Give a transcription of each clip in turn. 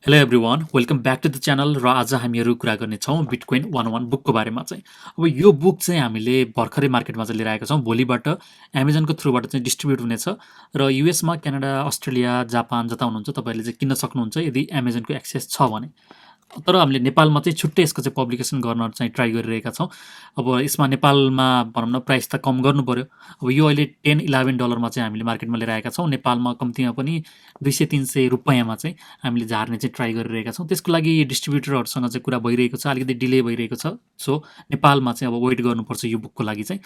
Hello everyone welcome back to the channel र आज हामीहरू कुरा गर्नेछौँ बिटकोइन 101 बुकको बारेमा चाहिँ। अब यो बुक चाहिँ हामीले भर्खरै मार्केटमा चाहिँ लिएर आएका छौँ। भोलिबाट एमाजोनको थ्रुबाट चाहिँ डिस्ट्रिब्युट हुनेछ र युएसमा क्यानाडा अस्ट्रेलिया जापान जता हुनुहुन्छ तपाईँहरूले चाहिँ किन्न सक्नुहुन्छ यदि एमाजोनको एक्सेस छ भने। तर हामीले नेपालमा चाहिँ छुट्टै यसको चाहिँ पब्लिकेसन गर्न चाहिँ ट्राई गरिरहेका छौँ। अब यसमा नेपालमा भनौँ न प्राइस त कम गर्नु पऱ्यो। अब यो अहिले $10-11 चाहिँ हामीले मार्केटमा लिएर आएका छौँ। नेपालमा कम्तीमा पनि 200-300 रुपियाँमा चाहिँ हामीले झार्ने चाहिँ ट्राई गरिरहेका छौँ। त्यसको लागि डिस्ट्रिब्युटरहरूसँग चाहिँ कुरा भइरहेको छ, अलिकति डिले भइरहेको छ। सो नेपालमा चाहिँ अब वेट गर्नुपर्छ यो बुकको लागि चाहिँ।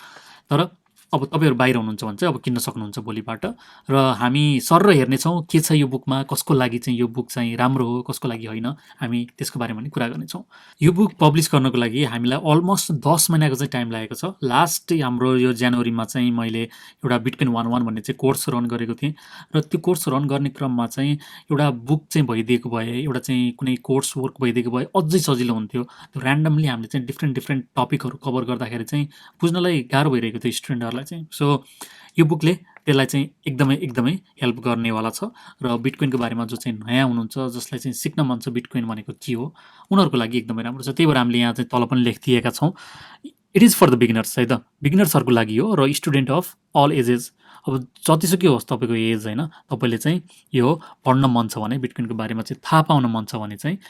तर अब तपाईँहरू बाहिर हुनुहुन्छ भने चाहिँ अब किन्न सक्नुहुन्छ भोलिबाट। र हामी सर हेर्नेछौँ के छ यो बुकमा, कसको लागि चाहिँ यो बुक चाहिँ राम्रो हो, कसको लागि होइन, हामी त्यसको बारेमा पनि कुरा गर्नेछौँ। यो बुक पब्लिस गर्नको लागि हामीलाई अलमोस्ट 10 महिनाको चाहिँ टाइम लागेको छ। लास्ट हाम्रो यो जनवरीमा चाहिँ मैले एउटा बिटकोइन 101 भन्ने चाहिँ कोर्स रन गरेको थिएँ र त्यो कोर्स रन गर्ने क्रममा चाहिँ एउटा बुक चाहिँ भइदिएको भए, एउटा चाहिँ कुनै कोर्स वर्क भइदिएको भए अझै सजिलो हुन्थ्यो। त्यो ऱ्यान्डमली हामीले चाहिँ डिफ्रेन्ट टपिकहरू कभर गर्दाखेरि चाहिँ बुझ्नलाई गाह्रो भइरहेको थियो स्टुडेन्टहरूलाई चाहिँ। सो यो बुकले त्यसलाई चाहिँ एकदमै हेल्प गर्नेवाला छ र बिटकोइनको बारेमा जो चाहिँ नयाँ हुनुहुन्छ, जसलाई चाहिँ सिक्न मन छ बिटकोइन भनेको के हो, उनीहरूको लागि एकदमै राम्रो छ। त्यही भएर हामीले यहाँ चाहिँ तल पनि लेखिदिएका छौँ, it is for the beginners है त, बिगिनर्सहरूको लागि हो र स्टुडेन्ट अफ अल एजेस। अब जतिसुकै होस् तपाईँको एज होइन, तपाईँले चाहिँ यो पढ्न मन छ भने, बिटकोइनको बारेमा चाहिँ थाहा पाउन मन छ भने चाहिँ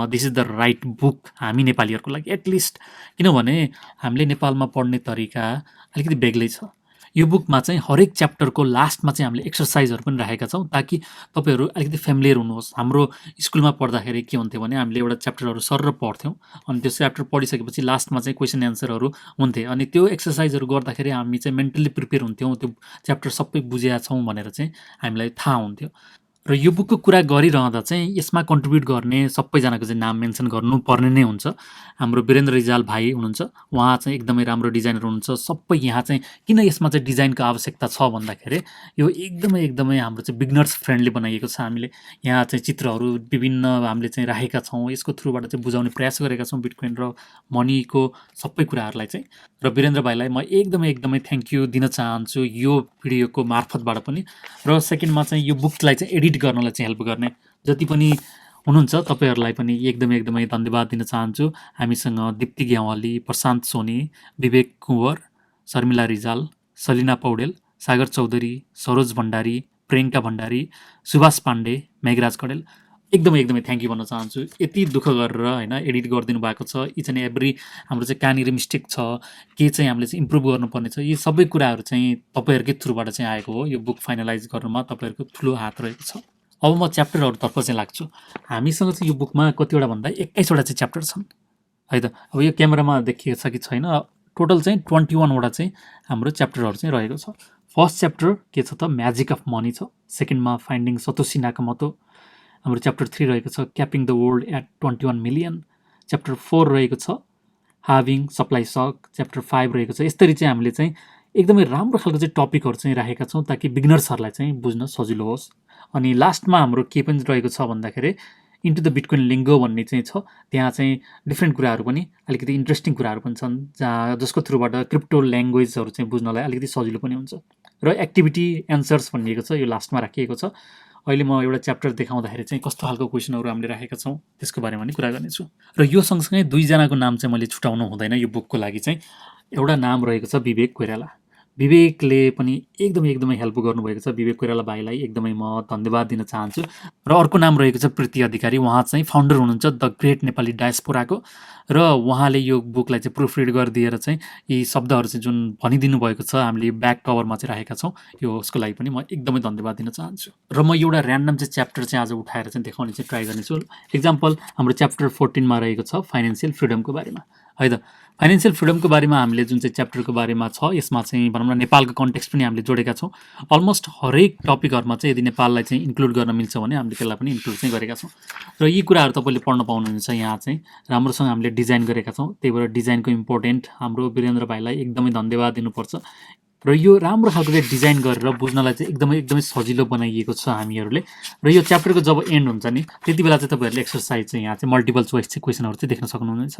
this is the right book हामी नेपालीहरूको लागि एटलिस्ट। किनभने हामीले नेपालमा पढ्ने तरिका अलिकति बेग्लै छ। यो बुकमा चाहिँ हरेक च्याप्टरको लास्टमा चाहिँ हामीले एक्सर्साइजहरू पनि राखेका छौँ ताकि तपाईँहरू अलिकति फ्यामिलियर हुनुहोस्। हाम्रो स्कुलमा पढ्दाखेरि के हुन्थ्यो भने हामीले एउटा च्याप्टरहरू सर पढ्थ्यौँ, अनि त्यो च्याप्टर पढिसकेपछि लास्टमा चाहिँ क्वेसन एन्सरहरू हुन्थे, अनि त्यो एक्सर्साइजहरू गर्दाखेरि हामी चाहिँ मेन्टली प्रिपेयर हुन्थ्यौँ, त्यो च्याप्टर सबै बुझेका छौँ भनेर चाहिँ हामीलाई थाहा हुन्थ्यो। र यो बुकको कुरा गरिरहँदा चाहिँ यसमा कन्ट्रिब्युट गर्ने सबैजनाको चाहिँ नाम मेन्सन गर्नुपर्ने नै हुन्छ। हाम्रो वीरेन्द्र रिजाल भाइ हुनुहुन्छ, उहाँ चाहिँ एकदमै राम्रो डिजाइनर हुनुहुन्छ। सबै यहाँ चाहिँ किन यसमा चाहिँ डिजाइनको आवश्यकता छ भन्दाखेरि यो एकदमै हाम्रो चाहिँ बिगिनर्स फ्रेन्डली बनाइएको छ। हामीले यहाँ चाहिँ चित्रहरू विभिन्न हामीले चाहिँ राखेका छौँ, यसको थ्रुबाट चाहिँ बुझाउने प्रयास गरेका छौँ बिटकोइन र मनीको सबै कुराहरूलाई चाहिँ। र वीरेन्द्र भाइलाई म एकदमै थ्याङ्क यू दिन चाहन्छु यो भिडियोको मार्फतबाट पनि। र सेकेन्डमा चाहिँ यो बुकलाई चाहिँ एडिट गर्नलाई चाहिँ हेल्प गर्ने जति पनि हुनुहुन्छ तपाईँहरूलाई पनि एकदमै धन्यवाद दिन चाहन्छु। हामीसँग दिप्ती ग्यावाली, प्रशान्त सोनी, विवेक कुँवर, शर्मिला रिजाल, सलिना पौडेल, सागर चौधरी, सरोज भण्डारी, प्रियङ्का भण्डारी, सुभाष पाण्डे, मेघराज कडेल एकदमै थ्याङ्क यू भन्न चाहन्छु। यति दुःख गरेर होइन एडिट गरिदिनु भएको छ। इच एन्ड एभ्री हाम्रो चाहिँ कहाँनिर मिस्टेक छ, के चाहिँ हामीले चाहिँ इम्प्रुभ गर्नुपर्ने छ, यी सबै कुराहरू चाहिँ तपाईँहरूकै थ्रुबाट चाहिँ आएको हो। यो बुक फाइनलाइज गर्नुमा तपाईँहरूको ठुलो हात रहेको छ। अब म च्याप्टरहरूतर्फ चाहिँ लाग्छु। हामीसँग चाहिँ यो बुकमा कतिवटा भन्दा 21वटा चाहिँ च्याप्टर छन् है त। अब यो क्यामेरामा देखिएको छ कि छैन, टोटल चाहिँ 21वटा चाहिँ हाम्रो च्याप्टरहरू चाहिँ रहेको छ। फर्स्ट च्याप्टर के छ त, म्याजिक अफ मनी छ। सेकेन्डमा फाइन्डिङ सतोसी नाकामोटो। हाम्रो च्याप्टर 3 रहेको छ capping the world at 21 million. Chapter 4 रहेको छ हाभिङ सप्लाई सक। च्याप्टर 5 रहेको छ। यसरी चाहिँ हामीले चाहिँ एकदमै राम्रो खालको चाहिँ टपिकहरू चाहिँ राखेका छौँ ताकि बिगिनर्सहरूलाई चाहिँ बुझ्न सजिलो होस्। अनि लास्टमा हाम्रो के पनि रहेको छ भन्दाखेरि इन्टु द बिटकोइन लिङ्गो भन्ने चाहिँ छ। त्यहाँ चाहिँ डिफ्रेन्ट कुराहरू पनि, अलिकति इन्ट्रेस्टिङ कुराहरू पनि छन् जसको थ्रुबाट क्रिप्टो ल्याङ्ग्वेजहरू चाहिँ बुझ्नलाई अलिकति सजिलो पनि हुन्छ। र एक्टिभिटी एन्सर्स भनिएको छ, यो लास्टमा राखिएको छ। अहिले म एउटा च्याप्टर देखाउँदाखेरि चाहिँ कस्तो खालको क्वेसनहरू हामीले राखेका छौँ त्यसको बारेमा पनि कुरा गर्नेछु। र यो सँगसँगै दुईजनाको नाम चाहिँ मैले छुटाउनु हुँदैन यो बुकको लागि चाहिँ। एउटा नाम रहेको छ विवेक कोइराला। विवेकले पनि एकदमै हेल्प गर्नुभएको छ। विवेक कोइराला भाइलाई एकदमै म धन्यवाद दिन चाहन्छु। र अर्को नाम रहेको छ प्रीति अधिकारी। उहाँ चाहिँ फाउन्डर हुनुहुन्छ द ग्रेट नेपाली डायस्पोराको, र उहाँले यो बुकलाई चाहिँ प्रुफ रिड गरिदिएर चाहिँ यी शब्दहरू चाहिँ जुन भनिदिनु भएको छ हामीले ब्याक कभरमा चाहिँ राखेका छौँ, यो उसको लागि पनि म एकदमै धन्यवाद दिन चाहन्छु। र म एउटा ऱ्यान्डम चाहिँ च्याप्टर चाहिँ आज उठाएर चाहिँ देखाउने चाहिँ ट्राई गर्नेछु। एक्जाम्पल हाम्रो च्याप्टर 14मा रहेको छ फाइनेन्सियल फ्रिडमको बारेमा है त। फाइनेन्सियल फ्रिडमको बारेमा हामीले जुन चाहिँ च्याप्टरको बारेमा छ, यसमा चाहिँ भनौँ न नेपालको कन्टेक्स्ट पनि हामीले जोडेका छौँ। अलमोस्ट हरेक टपिकहरूमा चाहिँ यदि नेपाललाई चाहिँ इन्क्लुड गर्न मिल्छ भने हामीले त्यसलाई पनि इन्क्लुड चाहिँ गरेका छौँ। र यी कुराहरू तपाईँले पढ्न पाउनुहुन्छ। यहाँ चाहिँ राम्रोसँग हामीले डिजाइन गरेका छौँ, त्यही भएर डिजाइनको इम्पोर्टेन्ट हाम्रो वीरेन्द्र भाइलाई एकदमै धन्यवाद दिनुपर्छ। र यो राम्रो खालको चाहिँ डिजाइन गरेर बुझ्नलाई चाहिँ एकदमै एकदमै सजिलो बनाइएको छ हामीहरूले। र यो च्याप्टरको जब एन्ड हुन्छ नि त्यति बेला चाहिँ तपाईँहरूले एक्सर्साइज चाहिँ यहाँ चाहिँ मल्टिपल चोइस चाहिँ क्वेसनहरू चाहिँ देख्न सक्नुहुनेछ।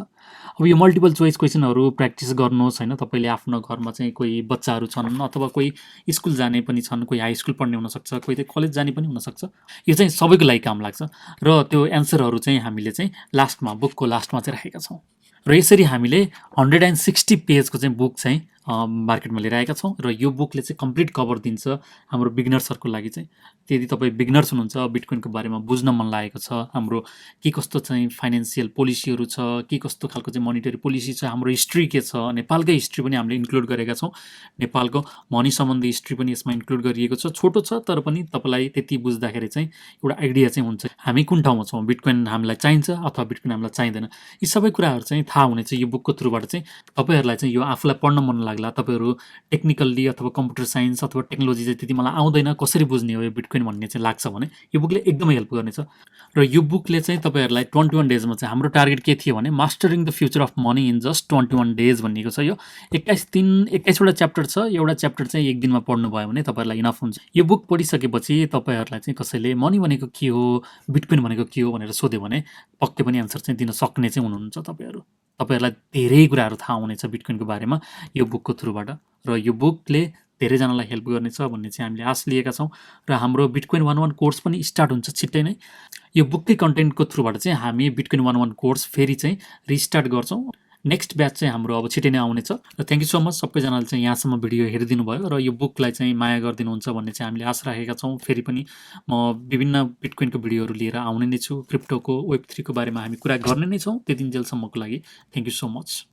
अब यो मल्टिपल चोइस क्वेसनहरू प्र्याक्टिस गर्नुहोस् होइन। तपाईँले आफ्नो घरमा चाहिँ कोही बच्चाहरू छन् अथवा कोही स्कुल जाने पनि छन्, कोही हाई स्कुल पढ्ने हुनसक्छ, कोही चाहिँ कलेज जाने पनि हुनसक्छ। यो चाहिँ सबैको लागि काम लाग्छ र त्यो एन्सरहरू चाहिँ हामीले चाहिँ लास्टमा बुकको लास्टमा चाहिँ राखेका छौँ। र यसरी हामीले 160 पेजको चाहिँ बुक चाहिँ मार्केटमा लिएर आएका छौँ र यो बुकले चाहिँ कम्प्लिट कभर दिन्छ हाम्रो बिगिनर्सहरूको लागि चाहिँ। यदि तपाईँ बिगिनर्स हुनुहुन्छ, बिटकोइनको बारेमा बुझ्न मन लागेको छ, हाम्रो के कस्तो चाहिँ फाइनेन्सियल पोलिसीहरू छ, के कस्तो खालको चाहिँ मोनिटरी पोलिसी छ, हाम्रो हिस्ट्री के छ, नेपालकै हिस्ट्री पनि हामीले इन्क्लुड गरेका छौँ। नेपालको मनी सम्बन्धी हिस्ट्री पनि यसमा इन्क्लुड गरिएको छ। छोटो छ तर पनि तपाईँलाई त्यति बुझ्दाखेरि चाहिँ एउटा आइडिया चाहिँ हुन्छ हामी कुन ठाउँमा छौँ, बिटकोइन हामीलाई चाहिन्छ अथवा बिटकोइन हामीलाई चाहिँदैन। यी सबै कुराहरू चाहिँ थाहा हुने चाहिँ यो बुकको थ्रुबाट चाहिँ तपाईँहरूलाई चाहिँ यो आफूलाई पढ्न मन लाग्ला, तपाईँहरू टेक्निकल्ली अथवा कम्प्युटर साइन्स अथवा टेक्नोलोजी चाहिँ त्यति मलाई आउँदैन, कसरी बुझ्ने हो यो बिटकोइन भन्ने चाहिँ लाग्छ भने यो बुकले एकदमै हेल्प गर्नेछ। र यो बुकले चाहिँ तपाईँहरूलाई 21 डेजमा चाहिँ हाम्रो टार्गेट के थियो भने mastering the future of money in just 21 days भनिएको छ। यो 21वटा च्याप्टर छ। एउटा च्याप्टर चाहिँ एक दिनमा पढ्नुभयो भने तपाईँहरूलाई इनफ हुन्छ। यो बुक पढिसकेपछि तपाईँहरूलाई चाहिँ कसैले मनी भनेको के हो, बिटकोइन भनेको के हो भनेर सोध्यो भने पक्कै पनि एन्सर चाहिँ दिन सक्ने चाहिँ हुनुहुन्छ तपाईँहरू। तपाईँहरूलाई धेरै कुराहरू थाहा हुनेछ बिटकोइनको बारेमा यो बुकको थ्रुबाट। र यो बुकले धेरैजनालाई हेल्प गर्नेछ भन्ने चाहिँ हामीले आश लिएका छौँ। र हाम्रो बिटकोइन 101 कोर्स पनि स्टार्ट हुन्छ छिट्टै नै। यो बुककै कन्टेन्टको थ्रुबाट चाहिँ हामी बिटकोइन 101 कोर्स फेरि चाहिँ रिस्टार्ट गर्छौँ। नेक्स्ट ब्याच चाहिँ हाम्रो अब छिट्टै नै आउनेछ। र थ्याङ्क यू सो मच सबैजनाले चाहिँ यहाँसम्म भिडियो हेरिदिनु भयो र यो बुकलाई चाहिँ माया गरिदिनुहुन्छ भन्ने चाहिँ हामीले आशा राखेका छौँ। फेरि पनि म विभिन्न बिटकोइनको भिडियोहरू लिएर आउने नै छु। क्रिप्टोको, वेब3को बारेमा हामी कुरा गर्ने नै छौँ। त्यति जेलसम्मको लागि थ्याङ्क यू सो मच।